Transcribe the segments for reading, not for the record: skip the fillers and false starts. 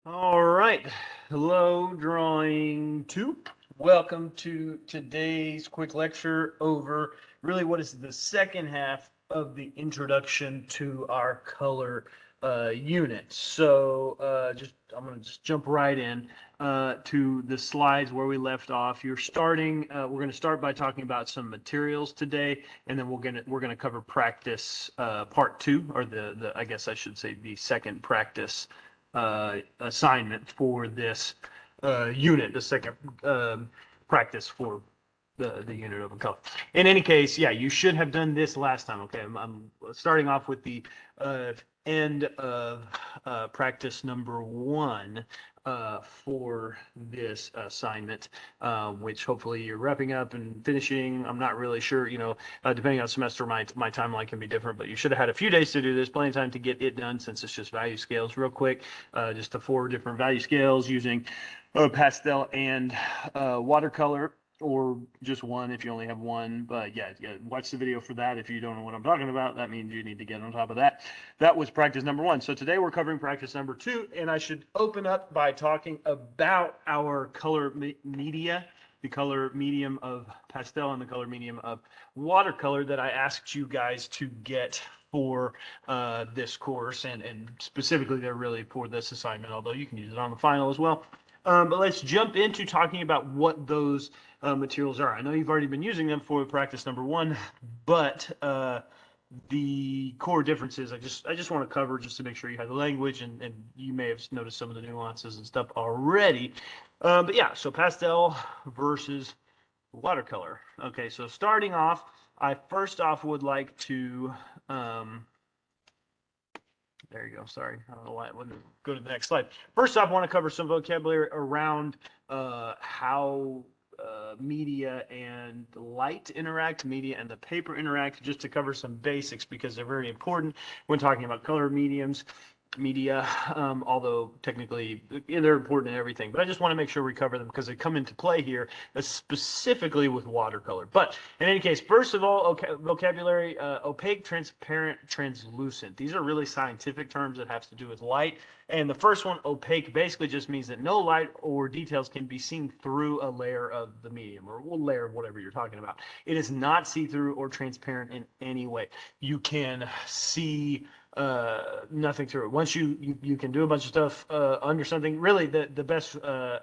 All right. Hello, drawing two. Welcome to today's quick lecture over really what is the second half of the introduction to our color unit. I'm going to just jump right in to the slides where we left off. We're going to start by talking about some materials today, and then we're going to cover practice part two, or the I guess I should say the second practice assignment for this unit, the second practice for the unit of a color. In any case, yeah, you should have done this last time. Okay, I'm starting off with the end of practice number one for this assignment, which hopefully you're wrapping up and finishing. I'm not really sure, depending on semester, my timeline can be different, but you should have had a few days to do this, plenty of time to get it done since it's just value scales real quick, just the four different value scales using pastel and watercolor, or just one if you only have one. But yeah, watch the video for that. If you don't know what I'm talking about, that means you need to get on top of that. That was practice number one. So today we're covering practice number two, and I should open up by talking about our color media, the color medium of pastel and the color medium of watercolor that I asked you guys to get for this course, and specifically they're really for this assignment, although you can use it on the final as well. But let's jump into talking about what those materials are. I know you've already been using them for practice number one, but the core differences I just want to cover just to make sure you have the language, and you may have noticed some of the nuances and stuff already. But yeah, so pastel versus watercolor. Okay, so starting off, I first off would like to there you go. Sorry, I don't know why it wouldn't go to the next slide. First off, I want to cover some vocabulary around how media and light interact, media and the paper interact, just to cover some basics because they're very important when talking about color media, although technically they're important in everything. But I just want to make sure we cover them because they come into play here, specifically with watercolor. But in any case, first of all, vocabulary, opaque, transparent, translucent. These are really scientific terms that have to do with light. And the first one, opaque, basically just means that no light or details can be seen through a layer of the medium, or a layer of whatever you're talking about. It is not see-through or transparent in any way. You can see nothing through it. Once you can do a bunch of stuff under something. Really, the best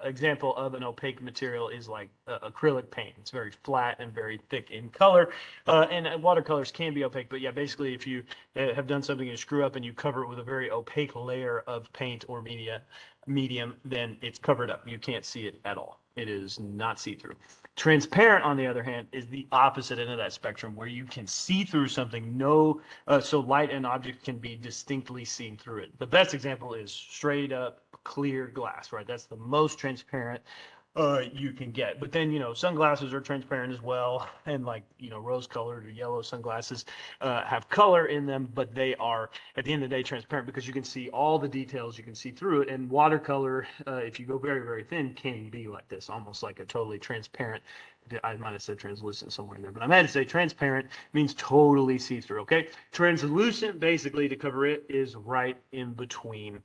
example of an opaque material is like acrylic paint. It's very flat and very thick in color, and watercolors can be opaque. But yeah, basically, if you have done something and screw up and you cover it with a very opaque layer of paint or medium, then it's covered up. You can't see it at all. It is not see-through. Transparent, on the other hand, is the opposite end of that spectrum, where you can see through something. So light and object can be distinctly seen through it. The best example is straight up clear glass, right? That's the most transparent you can get. But then, sunglasses are transparent as well, and like, rose colored or yellow sunglasses have color in them, but they are at the end of the day transparent because you can see all the details, you can see through it. And watercolor, if you go very, very thin, can be like this, almost like a totally transparent. I might have said translucent somewhere in there, but I meant to say transparent means totally see-through. Okay, translucent, basically, to cover it, is right in between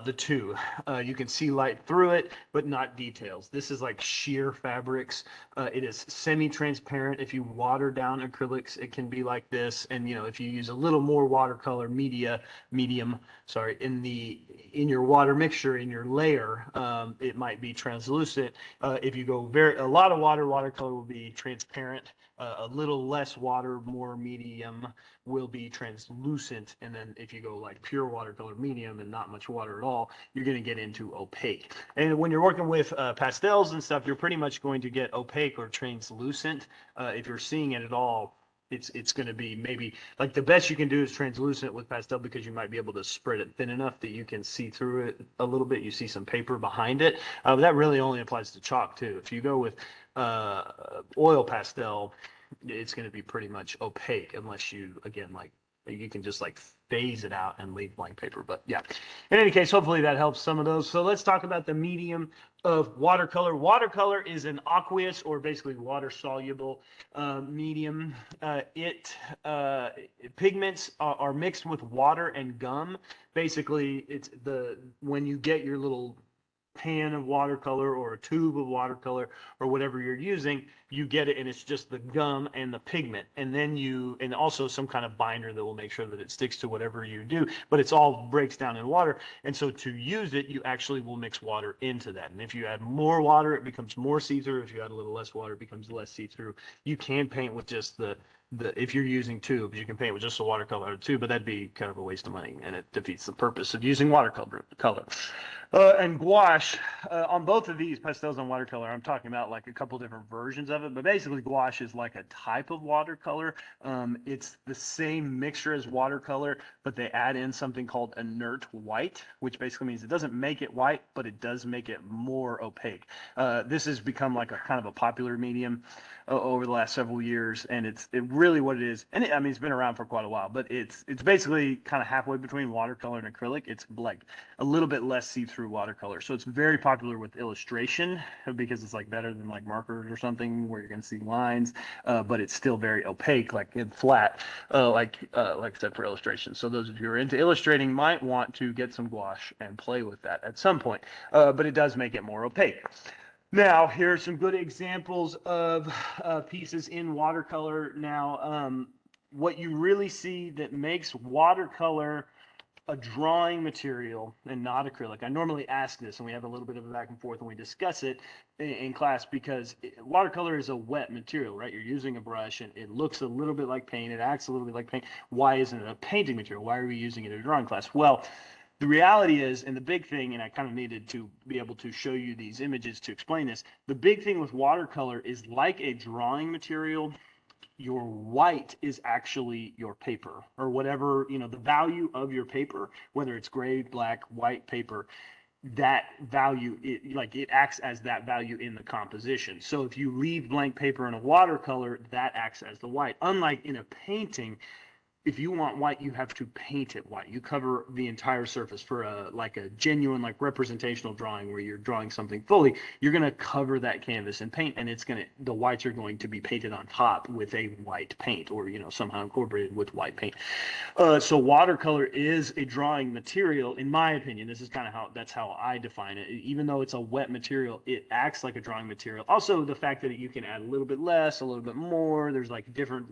the two. You can see light through it, but not details. This is like sheer fabrics. It is semi-transparent. If you water down acrylics, it can be like this. And if you use a little more watercolor medium, sorry, in your water mixture, in your layer, it might be translucent. If you go a lot of watercolor will be transparent. A little less water, more medium, will be translucent. And then if you go like pure watercolor medium and not much water at all, you're going to get into opaque. And when you're working with pastels and stuff, you're pretty much going to get opaque or translucent. If you're seeing it at all, it's going to be maybe like the best you can do is translucent with pastel, because you might be able to spread it thin enough that you can see through it a little bit. You see some paper behind it. But that really only applies to chalk too. If you go with oil pastel, it's going to be pretty much opaque unless you, again, like You can just like phase it out and leave blank paper. But yeah, in any case, hopefully that helps some of those. So let's talk about the medium of watercolor. Watercolor is an aqueous, or basically water soluble medium. Pigments are mixed with water and gum. Basically, it's when you get your little pan of watercolor or a tube of watercolor or whatever you're using, you get it and it's just the gum and the pigment, and then and also some kind of binder that will make sure that it sticks to whatever you do, but it's all breaks down in water. And so to use it, you actually will mix water into that, and if you add more water, it becomes more see-through. If you add a little less water, it becomes less see-through. You can paint with just if you're using tubes, you can paint with just a watercolor too, but that'd be kind of a waste of money, and it defeats the purpose of using watercolor. And gouache, on both of these, pastels and watercolor, I'm talking about like a couple different versions of it, but basically gouache is like a type of watercolor. It's the same mixture as watercolor, but they add in something called inert white, which basically means it doesn't make it white, but it does make it more opaque. This has become like a kind of a popular medium over the last several years, and it really what it is, and I mean it's been around for quite a while, but it's basically kind of halfway between watercolor and acrylic. It's like a little bit less see-through watercolor, so it's very popular with illustration because it's like better than like markers or something where you're going to see lines, but it's still very opaque, like and flat, like I said, for illustration. So those of you who are into illustrating might want to get some gouache and play with that at some point, but it does make it more opaque. Now, here are some good examples of pieces in watercolor. Now, what you really see that makes watercolor a drawing material and not acrylic. I normally ask this, and we have a little bit of a back and forth when we discuss it in class, because watercolor is a wet material, right? You're using a brush, and it looks a little bit like paint. It acts a little bit like paint. Why isn't it a painting material? Why are we using it in a drawing class? Well, the reality is, and the big thing, and I kind of needed to be able to show you these images to explain this, the big thing with watercolor is like a drawing material, your white is actually your paper, or whatever, the value of your paper, whether it's gray, black, white paper, that value, it acts as that value in the composition. So if you leave blank paper in a watercolor, that acts as the white. Unlike in a painting, if you want white, you have to paint it white. You cover the entire surface for a genuine representational drawing where you're drawing something fully. You're going to cover that canvas in paint, and the whites are going to be painted on top with a white paint, or somehow incorporated with white paint. So watercolor is a drawing material, in my opinion. This is kind of that's how I define it. Even though it's a wet material, it acts like a drawing material. Also, the fact that you can add a little bit less, a little bit more. There's like different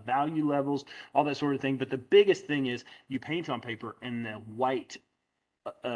value levels, all that sort of thing. But the biggest thing is you paint on paper, and the white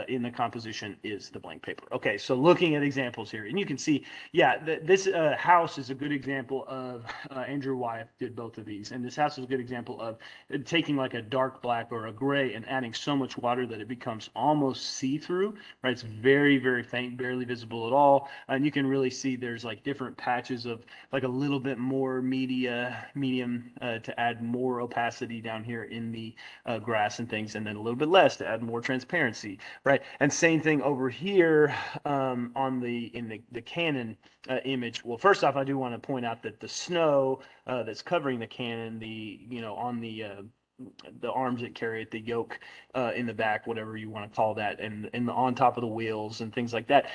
in the composition is the blank paper. Okay, so looking at examples here, and you can see, this house is a good example of, Andrew Wyeth did both of these, and this house is a good example of taking like a dark black or a gray and adding so much water that it becomes almost see-through, right? It's very, very faint, barely visible at all, and you can really see there's like different patches of like a little bit more medium to add more opacity down here in the grass and things, and then a little bit less to add more transparency. Right, and same thing over here in the Canon image. Well, first off, I do want to point out that the snow that's covering the Canon, on the arms that carry it, the yoke in the back, whatever you want to call that, and on top of the wheels and things like that,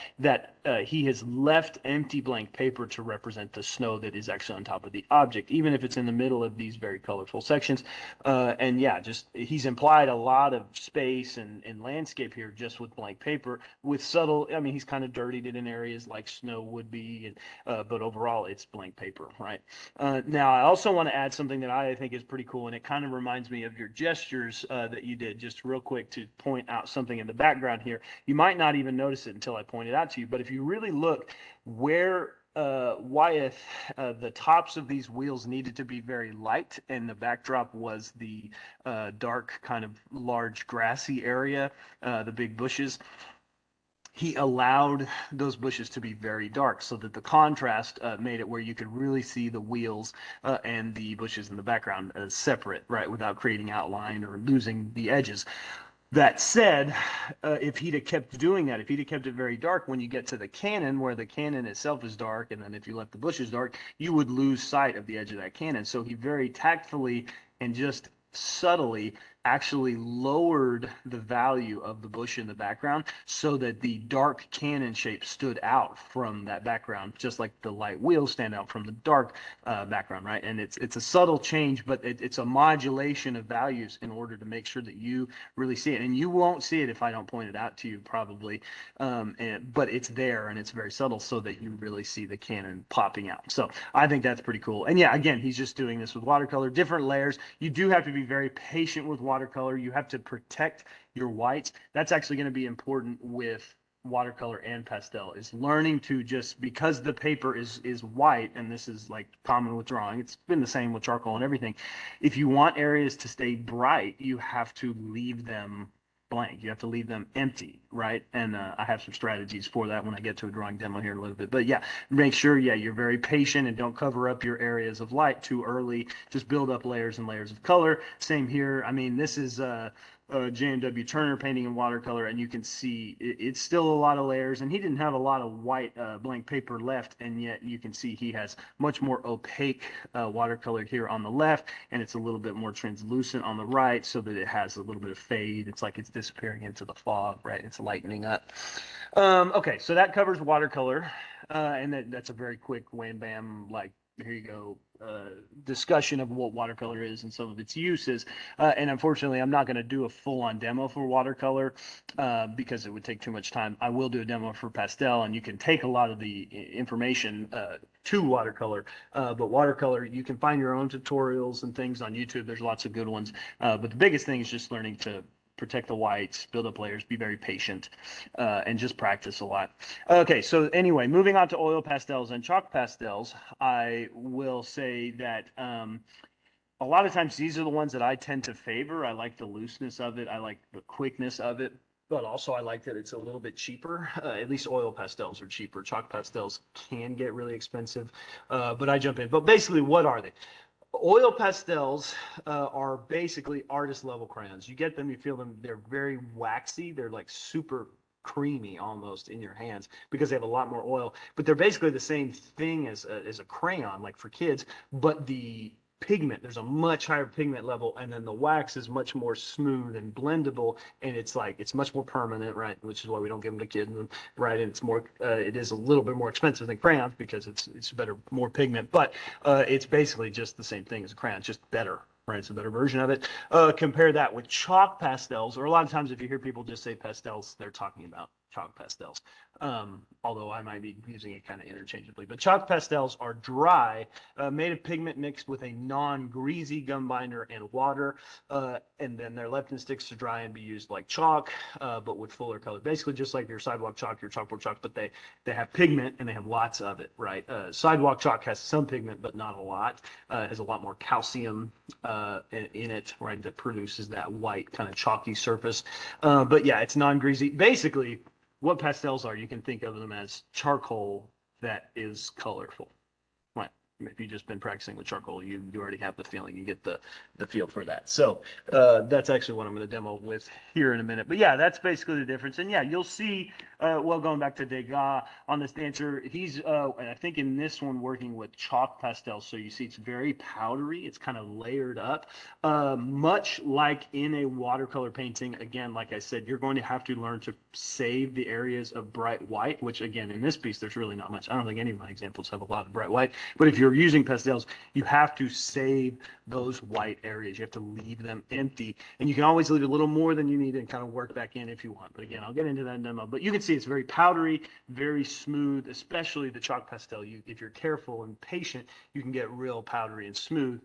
he has left empty blank paper to represent the snow that is actually on top of the object, even if it's in the middle of these very colorful sections. He's implied a lot of space and landscape here just with blank paper, with subtle, I mean, he's kind of dirtied it in areas like snow would be, but overall it's blank paper, right? Now, I also want to add something that I think is pretty cool, and it kind of reminds me of your gestures that you did, just real quick, to point out something in the background here. You might not even notice it until I point it out to you, but if you really look where Wyeth, the tops of these wheels needed to be very light, and the backdrop was the dark, kind of large grassy area, the big bushes. He allowed those bushes to be very dark so that the contrast made it where you could really see the wheels and the bushes in the background as separate, right, without creating outline or losing the edges. That said, if he'd have kept doing that, if he'd have kept it very dark, when you get to the cannon, where the cannon itself is dark, and then if you left the bushes dark, you would lose sight of the edge of that cannon. So he very tactfully and just subtly actually lowered the value of the bush in the background so that the dark cannon shape stood out from that background, just like the light wheels stand out from the dark background, right? And it's a subtle change, but it's a modulation of values in order to make sure that you really see it. And you won't see it if I don't point it out to you, probably. But it's there and it's very subtle so that you really see the cannon popping out. So I think that's pretty cool. And yeah, again, he's just doing this with watercolor, different layers. You do have to be very patient with watercolor. You have to protect your whites. That's actually going to be important with watercolor and pastel, is learning to just, because the paper is white, and this is like common with drawing, it's been the same with charcoal and everything. If you want areas to stay bright, you have to leave them blank. You have to leave them empty, right? And I have some strategies for that when I get to a drawing demo here in a little bit. But yeah, make sure, yeah, you're very patient and don't cover up your areas of light too early. Just build up layers and layers of color. Same here. I mean, this is J&W Turner painting in watercolor, and you can see it's still a lot of layers, and he didn't have a lot of white blank paper left, and yet you can see he has much more opaque watercolor here on the left, and it's a little bit more translucent on the right, so that it has a little bit of fade. It's like it's disappearing into the fog, right? It's lightening up. Okay, so that covers watercolor, and that's a very quick wham bam, like, here you go, discussion of what watercolor is and some of its uses. And unfortunately, I'm not going to do a full-on demo for watercolor because it would take too much time. I will do a demo for pastel, and you can take a lot of the information to watercolor. But watercolor, you can find your own tutorials and things on YouTube. There's lots of good ones. But the biggest thing is just learning to protect the whites, build up layers, be very patient, and just practice a lot. Okay, so anyway, moving on to oil pastels and chalk pastels, I will say that a lot of times these are the ones that I tend to favor. I like the looseness of it. I like the quickness of it. But also I like that it's a little bit cheaper. At least oil pastels are cheaper. Chalk pastels can get really expensive, but I jump in. But basically, what are they? Oil pastels are basically artist level crayons. You get them, you feel them, they're very waxy. They're like super creamy almost in your hands because they have a lot more oil. But they're basically the same thing as a crayon, like for kids, but the pigment, there's a much higher pigment level, and then the wax is much more smooth and blendable, and it's like it's much more permanent, right? Which is why we don't give them to kids, right? And it's more it is a little bit more expensive than crayons because it's better, more pigment, but it's basically just the same thing as a crayon, just better, right? It's a better version of it. Compare that with chalk pastels, or a lot of times if you hear people just say pastels, they're talking about chalk pastels, although I might be using it kind of interchangeably. But chalk pastels are dry, made of pigment mixed with a non-greasy gum binder and water, and then they're left in sticks to dry and be used like chalk, but with fuller color. Basically just like your sidewalk chalk, your chalkboard chalk, but they have pigment and they have lots of it, right? Sidewalk chalk has some pigment, but not a lot. It has a lot more calcium in it, right, that produces that white kind of chalky surface. But yeah, it's non-greasy. Basically, what pastels are, you can think of them as charcoal that is colorful. Right. If you've just been practicing with charcoal, you already have the feeling, you get the feel for that. So that's actually what I'm going to demo with here in a minute. But yeah, that's basically the difference. And yeah, you'll see, well, going back to Degas on this dancer, he's, I think in this one, working with chalk pastels. So you see it's very powdery. It's kind of layered up, much like in a watercolor painting. Again, like I said, you're going to have to learn to save the areas of bright white, which again, in this piece, there's really not much. I don't think any of my examples have a lot of bright white, but if you're using pastels, you have to save those white areas. You have to leave them empty, and you can always leave a little more than you need and kind of work back in if you want. But again, I'll get into that in demo. But you can see it's very powdery, very smooth, especially the chalk pastel. If you're careful and patient, you can get real powdery and smooth.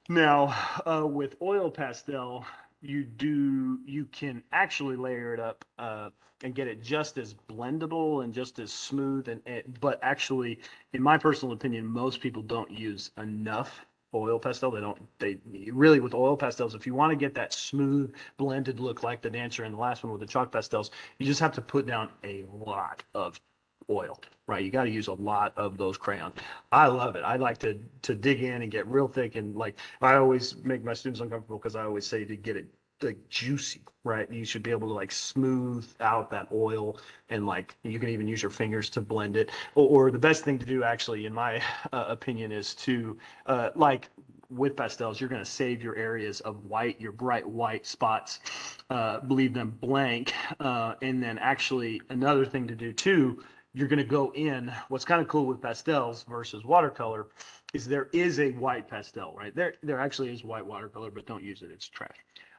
Now, with oil pastel, you can actually layer it up and get it just as blendable and just as smooth, but actually, in my personal opinion, most people don't use enough oil pastel. They really, with oil pastels, if you want to get that smooth blended look like the dancer in the last one with the chalk pastels, you just have to put down a lot of oil, right? You got to use a lot of those crayons. I love it. I like to dig in and get real thick, and like I always make my students uncomfortable because I always say to get it like juicy, right? You should be able to like smooth out that oil, and like you can even use your fingers to blend it. Or the best thing to do, actually, in my opinion, is to like with pastels, you're going to save your areas of white, your bright white spots, leave them blank. And then actually another thing to do too, you're going to go in, what's kind of cool with pastels versus watercolor is there is a white pastel, right? There actually is white watercolor, but don't use it. It's trash.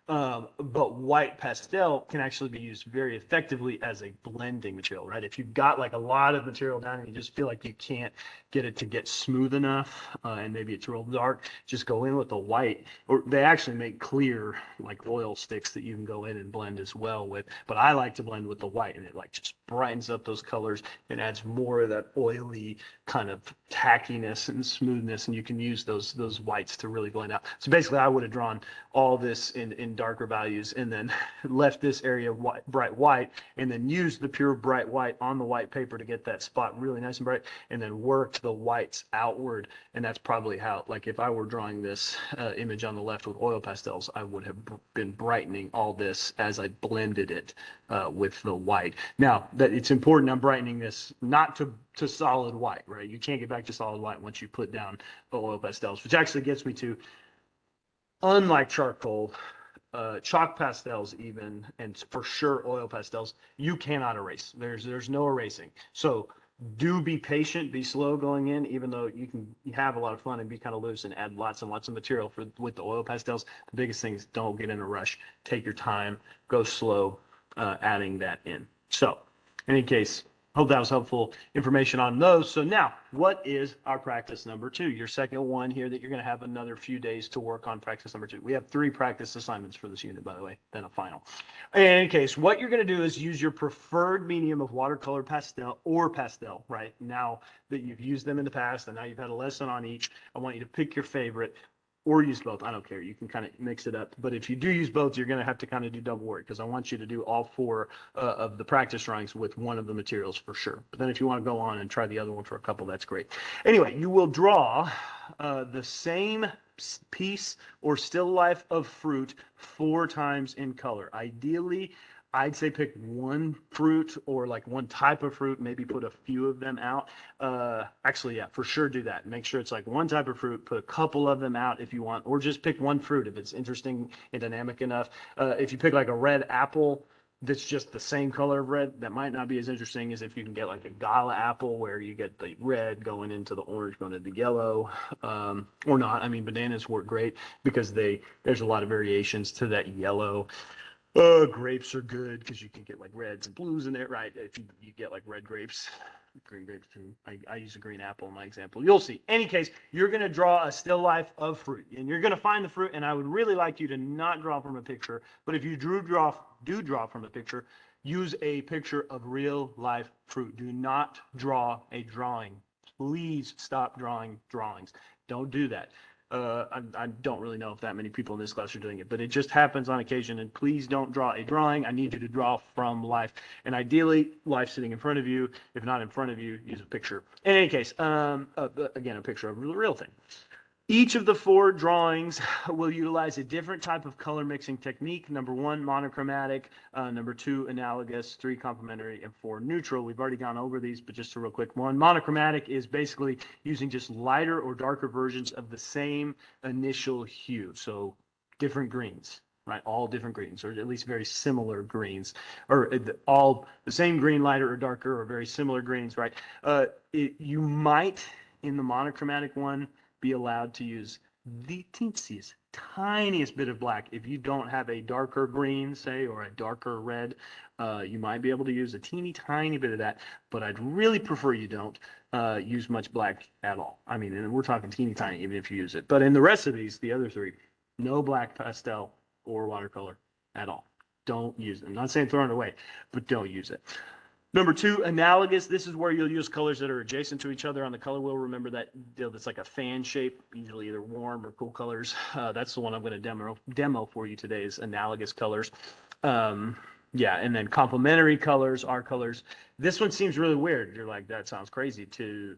But white pastel can actually be used very effectively as a blending material, right? If you've got like a lot of material down and you just feel like you can't get it to get smooth enough, and maybe it's real dark, just go in with the white. Or they actually make clear like oil sticks that you can go in and blend as well with. But I like to blend with the white, and it like just brightens up those colors and adds more of that oily kind of tackiness and smoothness, and you can use those whites to really blend out. So basically, I would have drawn all this in darker values and then left this area white, bright white, and then used the pure bright white on the white paper to get that spot really nice and bright, and then worked the whites outward. And that's probably how, like if I were drawing this image on the left with oil pastels, I would have been brightening all this as I blended it with the white. Now, that it's important I'm brightening this not to solid white, right? You can't get back to solid white once you put down the oil pastels, which actually gets me to, unlike charcoal, chalk pastels even, and for sure oil pastels, you cannot erase. There's no erasing. So do be patient, be slow going in, even though you can have a lot of fun and be kind of loose and add lots and lots of material with the oil pastels. The biggest thing is don't get in a rush. Take your time, go slow, adding that in. So in any case, hope that was helpful information on those. So now, what is our practice number 2? Your second one here that you're going to have another few days to work on practice number 2. We have 3 practice assignments for this unit, by the way, then a final. In any case, what you're going to do is use your preferred medium of watercolor, pastel, right? Now that you've used them in the past and now you've had a lesson on each, I want you to pick your favorite. Or use both. I don't care. You can kind of mix it up. But if you do use both, you're going to have to kind of do double work because I want you to do all 4 of the practice drawings with one of the materials for sure. But then if you want to go on and try the other one for a couple, that's great. Anyway, you will draw the same piece or still life of fruit 4 times in color. Ideally, I'd say pick one fruit or like one type of fruit, maybe put a few of them out. Actually, yeah, for sure do that. Make sure it's like one type of fruit, put a couple of them out if you want, or just pick one fruit if it's interesting and dynamic enough. If you pick like a red apple that's just the same color of red, that might not be as interesting as if you can get like a gala apple where you get the red going into the orange, going into the yellow, or not. I mean, bananas work great because there's a lot of variations to that yellow. Grapes are good because you can get like reds and blues in there, right? If you get like red grapes, green grapes too. I use a green apple in my example. You'll see. Any case, you're going to draw a still life of fruit, and you're going to find the fruit. And I would really like you to not draw from a picture, but if you do draw from a picture, use a picture of real life fruit. Do not draw a drawing. Please stop drawing drawings. Don't do that. I don't really know if that many people in this class are doing it, but it just happens on occasion. And please don't draw a drawing. I need you to draw from life, and ideally, life sitting in front of you. If not in front of you, use a picture. In any case, again, a picture of a real thing. Each of the 4 drawings will utilize a different type of color mixing technique. Number 1, monochromatic. Number 2, analogous. 3, complementary. And 4, neutral. We've already gone over these, but just a real quick one. Monochromatic is basically using just lighter or darker versions of the same initial hue. So different greens, right? All different greens, or at least very similar greens, or all the same green, lighter or darker, or very similar greens, right? You might, in the monochromatic one, be allowed to use the teensiest, tiniest bit of black. If you don't have a darker green, say, or a darker red, you might be able to use a teeny tiny bit of that, but I'd really prefer you don't use much black at all. I mean, and we're talking teeny tiny, even if you use it. But in the rest of these, the other 3, no black pastel or watercolor at all. Don't use it. I'm not saying throw it away, but don't use it. Number 2, analogous. This is where you'll use colors that are adjacent to each other on the color wheel. Remember that that's like a fan shape, usually either warm or cool colors. That's the one I'm going to demo for you today is analogous colors. Yeah, and then complementary colors are colors. This one seems really weird. You're like, that sounds crazy to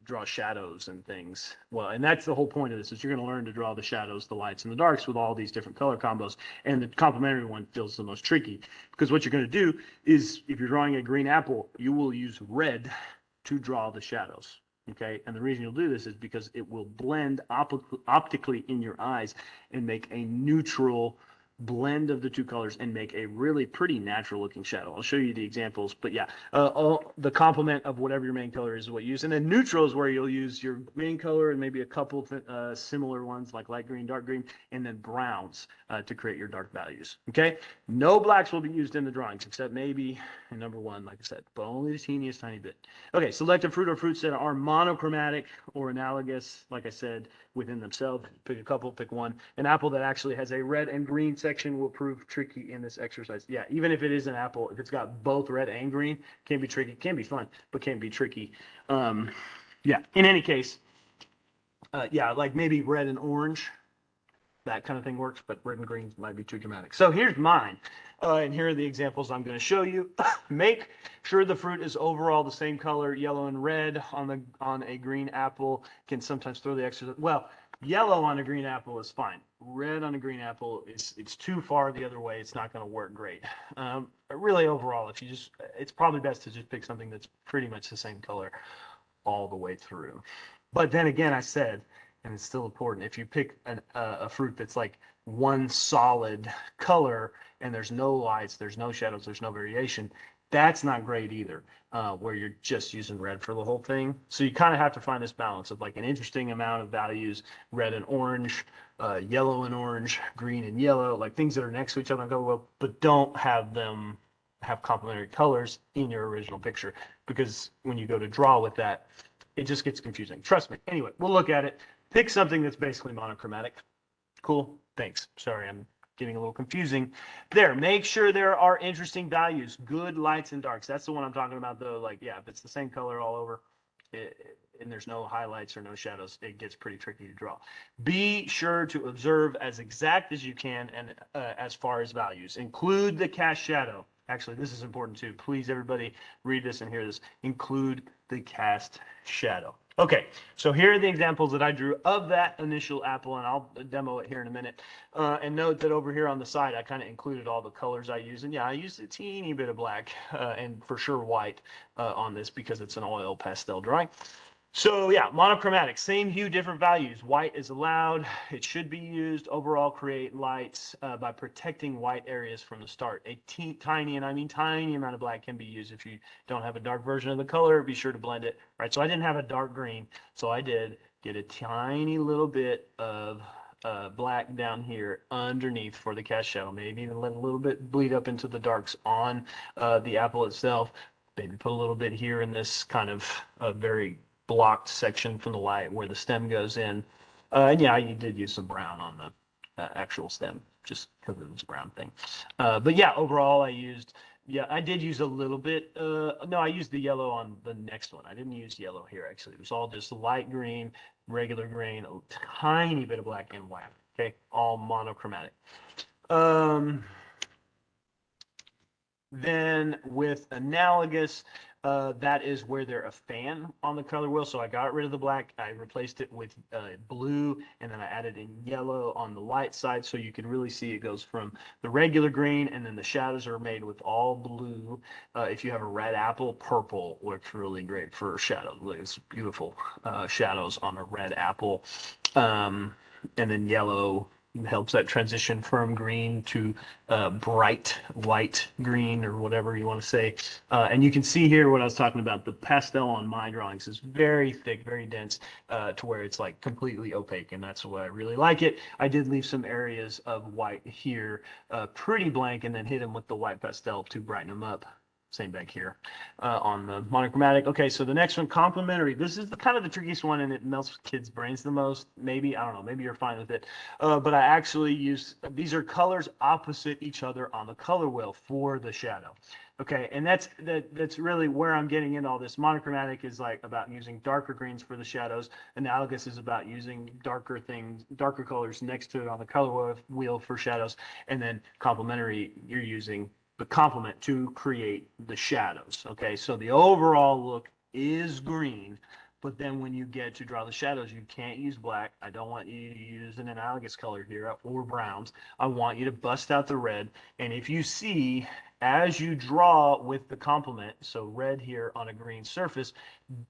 draw shadows and things. Well, and that's the whole point of this is you're going to learn to draw the shadows, the lights, and the darks with all these different color combos. And the complementary one feels the most tricky because what you're going to do is if you're drawing a green apple, you will use red to draw the shadows. Okay, and the reason you'll do this is because it will blend optically in your eyes and make a neutral blend of the two colors and make a really pretty natural looking shadow. I'll show you the examples, but yeah, all the complement of whatever your main color is what you use. And then neutral is where you'll use your main color and maybe a couple similar ones like light green, dark green, and then browns to create your dark values. Okay, no blacks will be used in the drawings except maybe in number one, like I said, but only the teeniest tiny bit. Okay, select a fruit or fruits that are monochromatic or analogous, like I said, within themselves. Pick a couple, pick one. An apple that actually has a red and green section will prove tricky in this exercise. Yeah, even if it is an apple, if it's got both red and green, can be tricky, can be fun, but can be tricky. Yeah, in any case, yeah, like maybe red and orange, that kind of thing works, but red and green might be too dramatic. So here's mine. And here are the examples I'm going to show you. Make sure the fruit is overall the same color, yellow and red on a green apple. Can sometimes throw the extra. Well, yellow on a green apple is fine. Red on a green apple it's too far the other way. It's not going to work great. But really, overall, if you just, it's probably best to just pick something that's pretty much the same color all the way through. But then again, I said, and it's still important, if you pick a fruit that's like one solid color and there's no lights, there's no shadows, there's no variation, that's not great either, where you're just using red for the whole thing. So you kind of have to find this balance of like an interesting amount of values, red and orange, yellow and orange, green and yellow, like things that are next to each other and go well, but don't have them have complementary colors in your original picture, because when you go to draw with that, it just gets confusing. Trust me. Anyway, we'll look at it. Pick something that's basically monochromatic. Cool. Thanks. Sorry, I'm getting a little confusing there. Make sure there are interesting values, good lights and darks. That's the one I'm talking about, though. Like, yeah, if it's the same color all over and there's no highlights or no shadows, it gets pretty tricky to draw. Be sure to observe as exact as you can and as far as values. Include the cast shadow. Actually, this is important too. Please, everybody, read this and hear this. Include the cast shadow. Okay, so here are the examples that I drew of that initial apple, and I'll demo it here in a minute. And note that over here on the side, I kind of included all the colors I use. And yeah, I used a teeny bit of black and for sure white on this because it's an oil pastel drawing. So yeah, monochromatic, same hue, different values. White is allowed. It should be used. Overall, create lights by protecting white areas from the start. A tiny, and I mean tiny amount of black can be used. If you don't have a dark version of the color, be sure to blend it. Right, so I didn't have a dark green, so I did get a tiny little bit of black down here underneath for the cast shadow. Maybe even let a little bit bleed up into the darks on the apple itself. Maybe put a little bit here in this kind of very blocked section from the light where the stem goes in. And yeah, you did use some brown on the actual stem just because it was a brown thing. But yeah, overall I did use a little bit. No, I used the yellow on the next one. I didn't use yellow here, actually. It was all just light green, regular green, a tiny bit of black and white. Okay, all monochromatic. Then with analogous, that is where they're a fan on the color wheel. So I got rid of the black. I replaced it with blue, and then I added in yellow on the light side. So you can really see it goes from the regular green, and then the shadows are made with all blue. If you have a red apple, purple looks really great for shadows. It's beautiful shadows on a red apple. And then yellow helps that transition from green to bright light green, or whatever you want to say. And you can see here what I was talking about. The pastel on my drawings is very thick, very dense, to where it's like completely opaque, and that's why I really like it. I did leave some areas of white here, pretty blank, and then hit them with the white pastel to brighten them up. Same back here on the monochromatic. Okay, so the next one, complementary. This is kind of the trickiest one, and it melts kids' brains the most. Maybe, I don't know, maybe you're fine with it. But I actually use, these are colors opposite each other on the color wheel for the shadow. Okay, and that's really where I'm getting into all this. Monochromatic is like about using darker greens for the shadows. Analogous is about using darker colors next to it on the color wheel for shadows. And then complementary, you're using the complement to create the shadows. Okay, so the overall look is green, but then when you get to draw the shadows, you can't use black. I don't want you to use an analogous color here or browns. I want you to bust out the red. And if you see, as you draw with the complement, so red here on a green surface,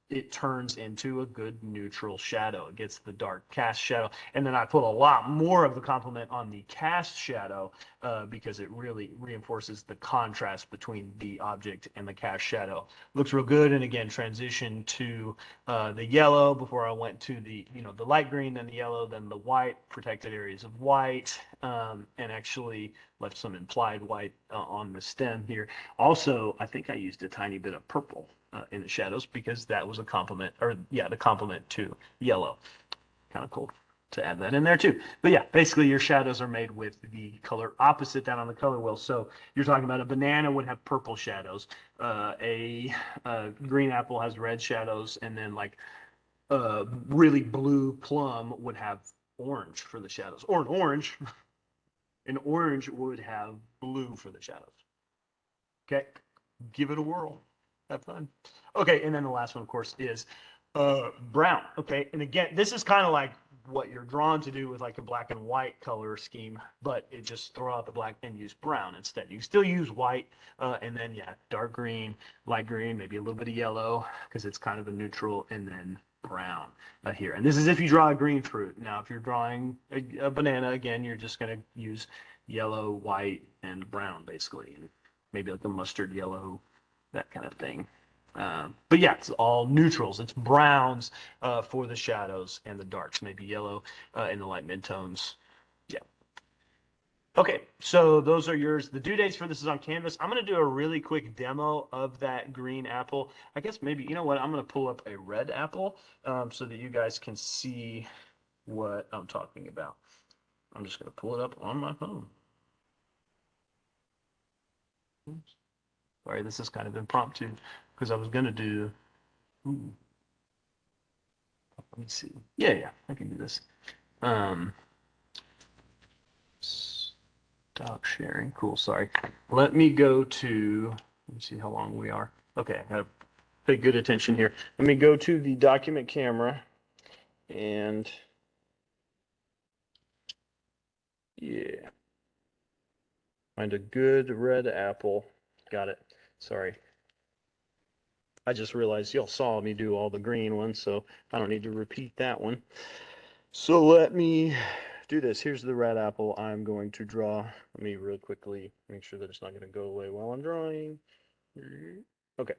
it turns into a good neutral shadow. It gets the dark cast shadow. And then I put a lot more of the complement on the cast shadow because it really reinforces the contrast between the object and the cast shadow. Looks real good. And again, transition to the yellow before I went to the, the light green, then the yellow, then the white, protected areas of white, and actually left some implied white on the stem here. Also, I think I used a tiny bit of purple in the shadows because that was a complement, or yeah, the complement to yellow. Kind of cool to add that in there too. But yeah, basically your shadows are made with the color opposite down on the color wheel. So you're talking about a banana would have purple shadows, a green apple has red shadows, and then like a really blue plum would have orange for the shadows, or an orange would have blue for the shadows. Okay, give it a whirl. Have fun. Okay, and then the last one, of course, is brown. Okay, and again, this is kind of like what you're drawn to do with like a black and white color scheme, but it just throw out the black and use brown instead. You can still use white, and then yeah, dark green, light green, maybe a little bit of yellow because it's kind of a neutral, and then brown here. And this is if you draw a green fruit. Now, if you're drawing a banana, again, you're just going to use yellow, white, and brown basically, and maybe like a mustard yellow, that kind of thing. But yeah, it's all neutrals. It's browns for the shadows and the darks, maybe yellow in the light midtones. Yeah. Okay, so those are yours. The due dates for this is on Canvas. I'm going to do a really quick demo of that green apple. I guess maybe, you know what, I'm going to pull up a red apple so that you guys can see what I'm talking about. I'm just going to pull it up on my phone. Oops. Sorry, this is kind of impromptu because I was going to do, ooh, let me see. Yeah, I can do this. Stop sharing. Cool, sorry. Let me go to, let me see how long we are. Okay, I gotta pay good attention here. Let me go to the document camera and yeah, find a good red apple. Got it. Sorry. I just realized y'all saw me do all the green ones, so I don't need to repeat that one. So let me do this. Here's the red apple I'm going to draw. Let me real quickly make sure that it's not going to go away while I'm drawing. Okay.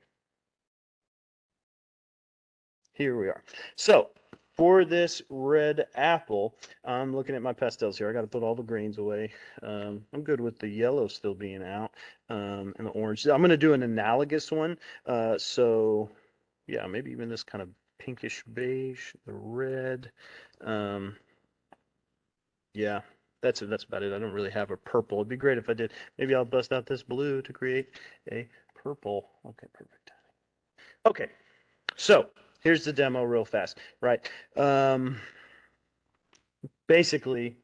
Here we are. So for this red apple, I'm looking at my pastels here. I got to put all the greens away. I'm good with the yellow still being out and the orange. I'm going to do an analogous one. So yeah, maybe even this kind of pinkish beige, the red. Yeah, that's about it. I don't really have a purple. It'd be great if I did. Maybe I'll bust out this blue to create a purple. Okay, perfect. Okay, so here's the demo real fast, right? Basically,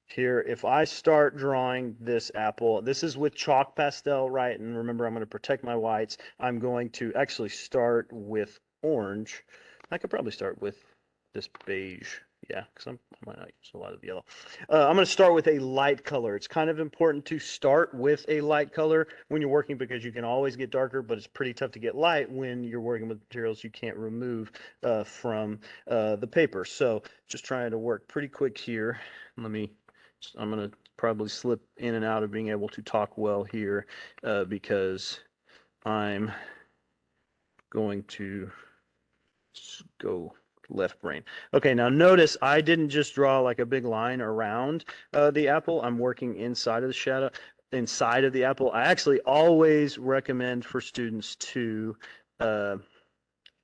here, if I start drawing this apple, this is with chalk pastel, right? And remember, I'm going to protect my whites. I'm going to actually start with orange. I could probably start with this beige. Yeah, because I might not use a lot of yellow. I'm going to start with a light color. It's kind of important to start with a light color when you're working because you can always get darker, but it's pretty tough to get light when you're working with materials you can't remove from the paper. So just trying to work pretty quick here. I'm going to probably slip in and out of being able to talk well here because I'm going to go left brain. Okay, now notice I didn't just draw like a big line around the apple. I'm working inside of the shadow, inside of the apple. I actually always recommend for students to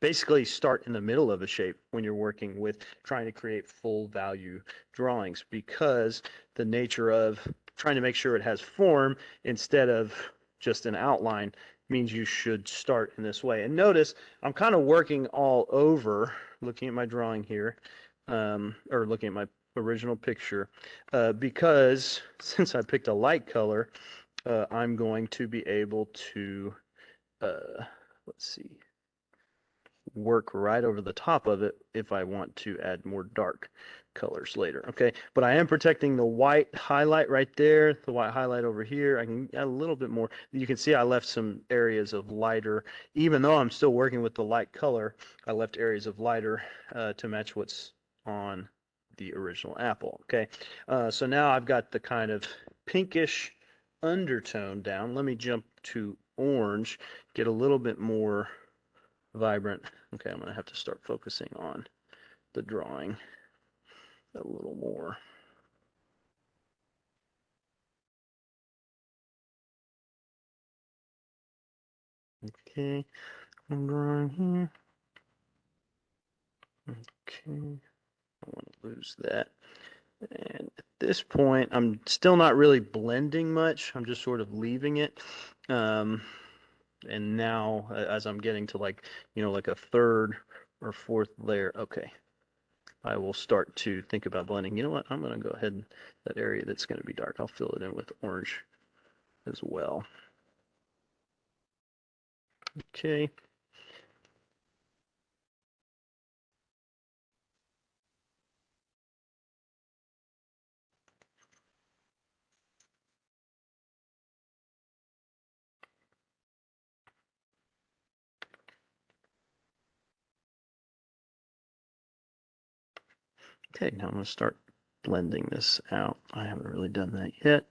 basically start in the middle of a shape when you're working with trying to create full value drawings because the nature of trying to make sure it has form instead of just an outline means you should start in this way. And notice I'm kind of working all over, looking at my drawing here, or looking at my original picture, because since I picked a light color, I'm going to be able to, let's see, work right over the top of it if I want to add more dark. colors later, okay? But I am protecting the white highlight right there, the white highlight over here. I can add a little bit more. You can see I left some areas of lighter, even though I'm still working with the light color, I left areas of lighter to match what's on the original apple, okay? So now I've got the kind of pinkish undertone down. Let me jump to orange, get a little bit more vibrant. Okay, I'm going to have to start focusing on the drawing a little more. Okay, I'm drawing here. Okay, I want to lose that. And at this point, I'm still not really blending much. I'm just sort of leaving it. And now, as I'm getting to like, like a third or fourth layer, okay, I will start to think about blending. You know what? I'm going to go ahead and that area that's going to be dark, I'll fill it in with orange as well. Okay. Okay, now I'm going to start blending this out. I haven't really done that yet,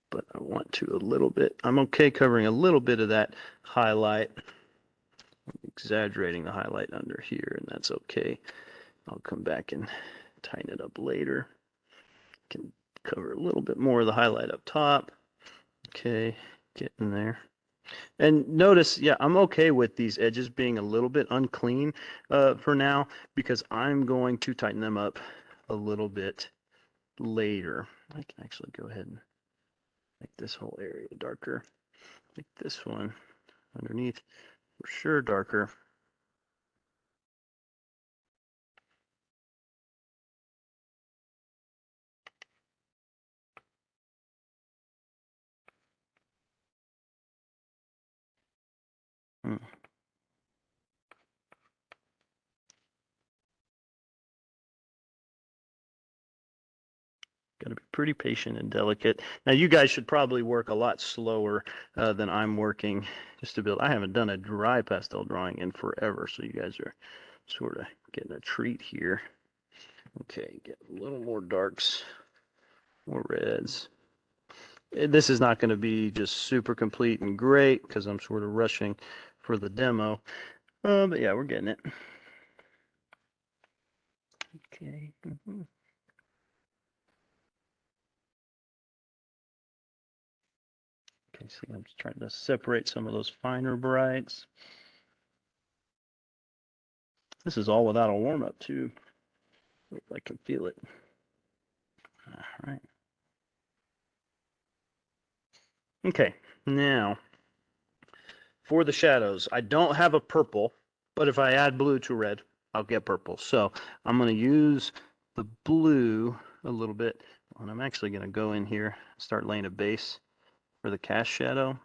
but I want to a little bit. I'm okay covering a little bit of that highlight. I'm exaggerating the highlight under here, and that's okay. I'll come back and tighten it up later. Can cover a little bit more of the highlight up top. Okay, getting there. And notice, yeah, I'm okay with these edges being a little bit unclean for now, because I'm going to tighten them up a little bit later. I can actually go ahead and make this whole area darker. Make this one underneath for sure darker. Hmm. Got to be pretty patient and delicate. Now, you guys should probably work a lot slower than I'm working just to build. I haven't done a dry pastel drawing in forever, so you guys are sort of getting a treat here. Okay, get a little more darks, more reds. This is not going to be just super complete and great because I'm sort of rushing for the demo. But yeah, we're getting it. Okay. Mm-hmm. Okay, so I'm just trying to separate some of those finer brights. This is all without a warm-up too. If I can feel it. All right. Okay, now for the shadows, I don't have a purple, but if I add blue to red, I'll get purple. So I'm going to use the blue a little bit, and I'm actually going to go in here and start laying a base for the cast shadow.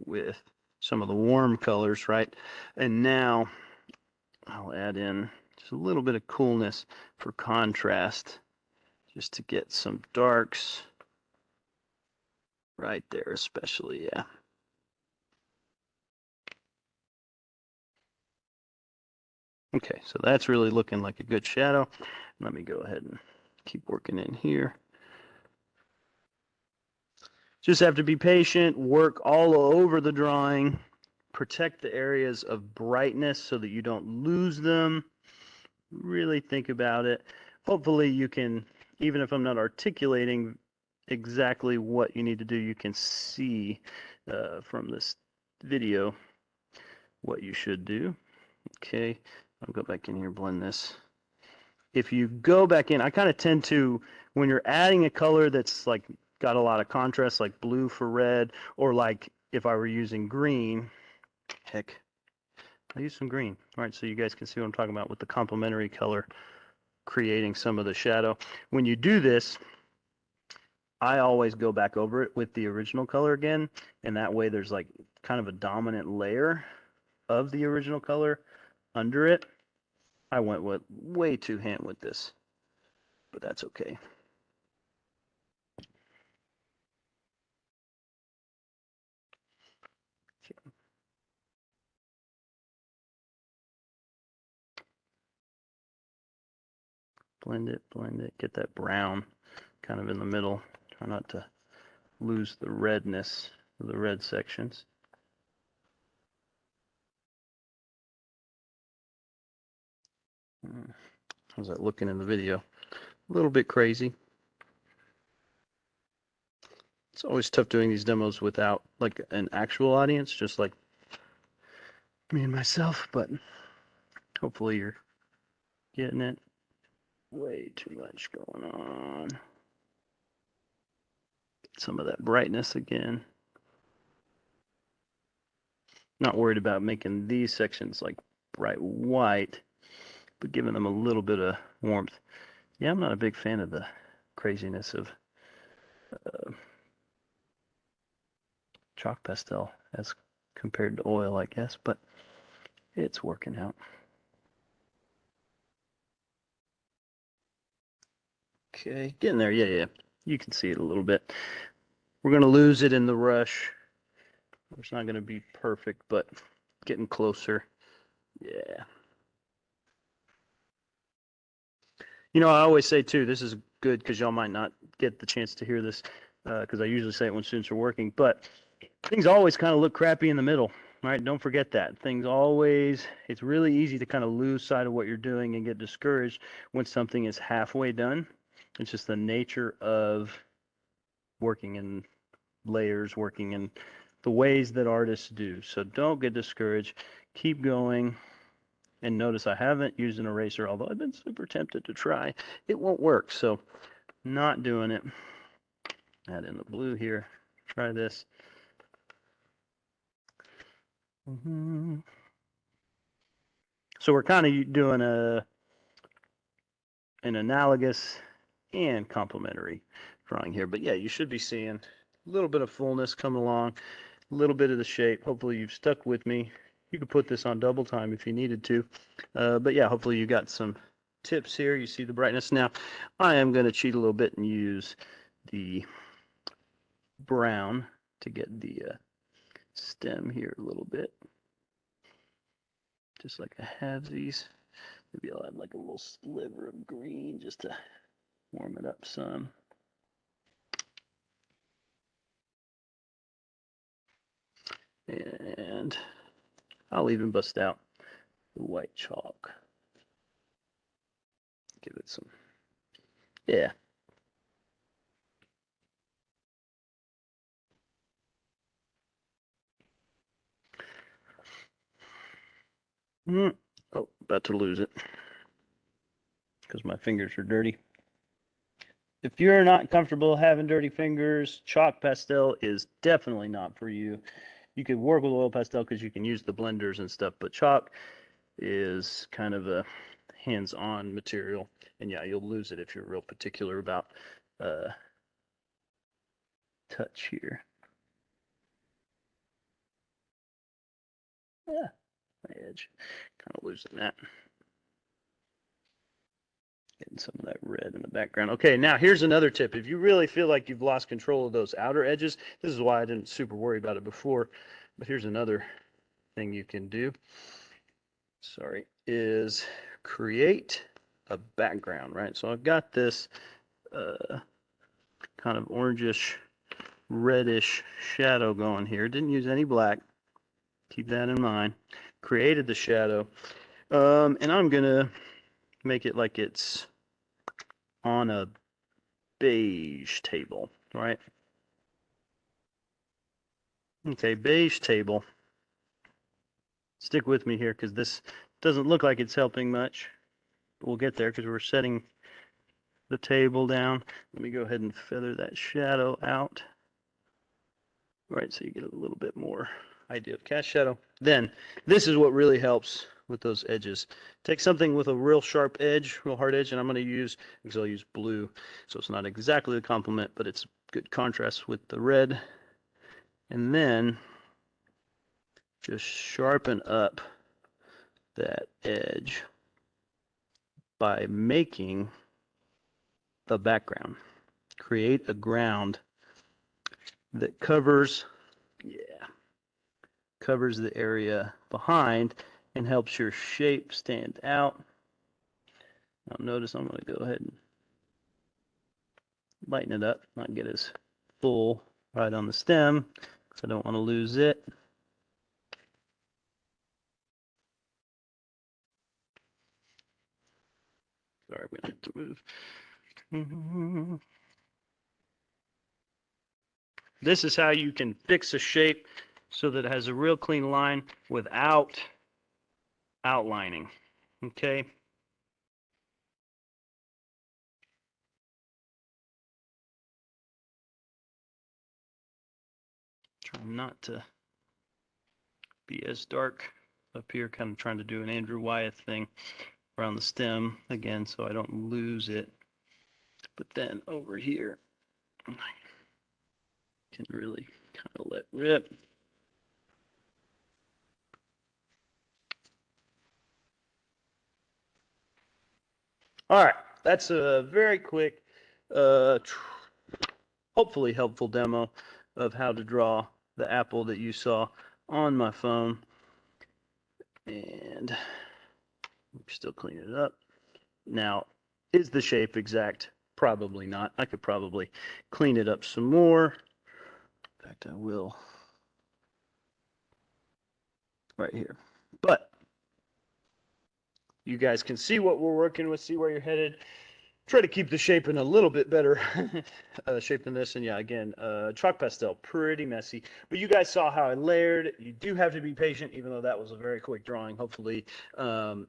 With some of the warm colors, right? And now I'll add in just a little bit of coolness for contrast, just to get some darks right there, especially, yeah. Okay, so that's really looking like a good shadow. Let me go ahead and keep working in here. Just have to be patient, work all over the drawing, protect the areas of brightness so that you don't lose them. Really think about it. Hopefully you can, even if I'm not articulating exactly what you need to do, you can see from this video what you should do. Okay, I'll go back in here, blend this. If you go back in, I kind of tend to, when you're adding a color that's like got a lot of contrast, like blue for red, or like if I were using green, heck, I use some green. All right, so you guys can see what I'm talking about with the complementary color creating some of the shadow. When you do this, I always go back over it with the original color again, and that way there's like kind of a dominant layer of the original color under it. I went with way too hand with this, but that's okay. Blend it, get that brown kind of in the middle. Try not to lose the redness of the red sections. How's that looking in the video? A little bit crazy. It's always tough doing these demos without like an actual audience, just like me and myself, but hopefully you're getting it. Way too much going on. Some of that brightness again. Not worried about making these sections like bright white, but giving them a little bit of warmth. Yeah, I'm not a big fan of the craziness of chalk pastel as compared to oil, I guess, but it's working out. Okay, getting there. Yeah. You can see it a little bit. We're going to lose it in the rush. It's not going to be perfect, but getting closer. Yeah. You know, I always say too, this is good because y'all might not get the chance to hear this because I usually say it when students are working, but things always kind of look crappy in the middle, right? Don't forget that. Things always, it's really easy to kind of lose sight of what you're doing and get discouraged when something is halfway done. It's just the nature of working in layers, working in the ways that artists do. So don't get discouraged. Keep going. And notice I haven't used an eraser, although I've been super tempted to try. It won't work, so not doing it. Add in the blue here. Try this. So we're kind of doing an analogous and complementary drawing here. But yeah, you should be seeing a little bit of fullness coming along, a little bit of the shape. Hopefully you've stuck with me. You could put this on double time if you needed to. But yeah, hopefully you got some tips here. You see the brightness. Now, I am going to cheat a little bit and use the brown to get the stem here a little bit. Just like I have these. Maybe I'll add like a little sliver of green just to warm it up some. And I'll even bust out the white chalk. Give it some, yeah. Oh, about to lose it because my fingers are dirty. If you're not comfortable having dirty fingers, chalk pastel is definitely not for you. You could work with oil pastel because you can use the blenders and stuff, but chalk is kind of a hands-on material. And yeah, you'll lose it if you're real particular about touch here. Yeah, my edge, kind of losing that. Getting some of that red in the background. Okay, now here's another tip. If you really feel like you've lost control of those outer edges, this is why I didn't super worry about it before, but here's another thing you can do. Sorry, is create a background, right? So I've got this kind of orangish, reddish shadow going here. Didn't use any black. Keep that in mind. Created the shadow. And I'm going to make it like it's on a beige table, right? Okay, beige table. Stick with me here because this doesn't look like it's helping much. But we'll get there because we're setting the table down. Let me go ahead and feather that shadow out. All right, so you get a little bit more idea of cast shadow. Then this is what really helps with those edges. Take something with a real sharp edge, real hard edge, and I'm going to use, because I'll use blue, so it's not exactly the complement, but it's good contrast with the red. And then just sharpen up that edge by making the background. Create a ground that covers the area behind and helps your shape stand out. Now notice I'm going to go ahead and lighten it up, not get as full right on the stem because I don't want to lose it. Sorry, we're going to have to move. This is how you can fix a shape so that it has a real clean line without outlining. Okay. Try not to be as dark up here, kind of trying to do an Andrew Wyeth thing around the stem again so I don't lose it. But then over here, I can really kind of let rip. All right, that's a very quick, hopefully helpful demo of how to draw the apple that you saw on my phone. And still clean it up. Now, is the shape exact? Probably not. I could probably clean it up some more. In fact, I will right here. But you guys can see what we're working with, see where you're headed. Try to keep the shape in a little bit better shape than this. And yeah, again, chalk pastel, pretty messy. But you guys saw how I layered. You do have to be patient, even though that was a very quick drawing. Hopefully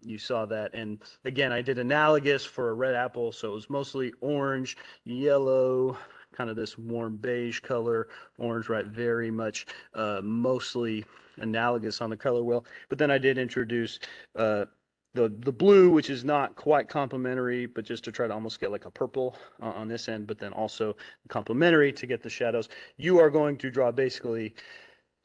you saw that. And again, I did analogous for a red apple. So it was mostly orange, yellow, kind of this warm beige color, orange, right? Very much mostly analogous on the color wheel. But then I did introduce the blue, which is not quite complementary, but just to try to almost get like a purple on this end, but then also complementary to get the shadows. You are going to draw basically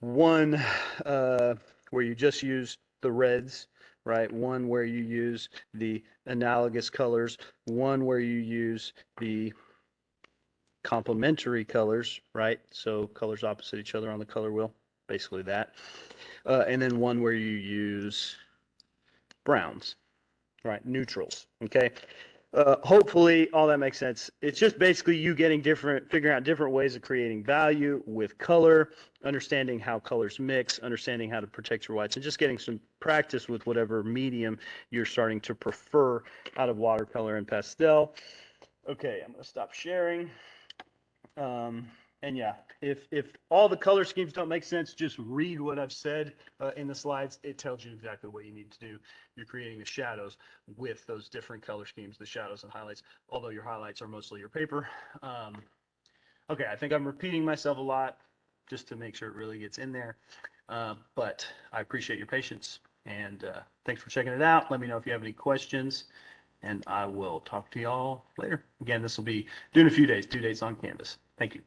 one where you just use the reds, right? One where you use the analogous colors, one where you use the complementary colors, right? So colors opposite each other on the color wheel, basically that. And then one where you use browns, right? Neutrals, okay? Hopefully all that makes sense. It's just basically you figuring out different ways of creating value with color, understanding how colors mix, understanding how to protect your whites, and just getting some practice with whatever medium you're starting to prefer out of watercolor and pastel. Okay, I'm gonna stop sharing. And yeah, if all the color schemes don't make sense, just read what I've said in the slides. It tells you exactly what you need to do. You're creating the shadows with those different color schemes, the shadows and highlights, although your highlights are mostly your paper. Okay, I think I'm repeating myself a lot just to make sure it really gets in there. But I appreciate your patience, and thanks for checking it out. Let me know if you have any questions, and I will talk to y'all later. Again, this will be due in a few days, due dates on Canvas. Thank you.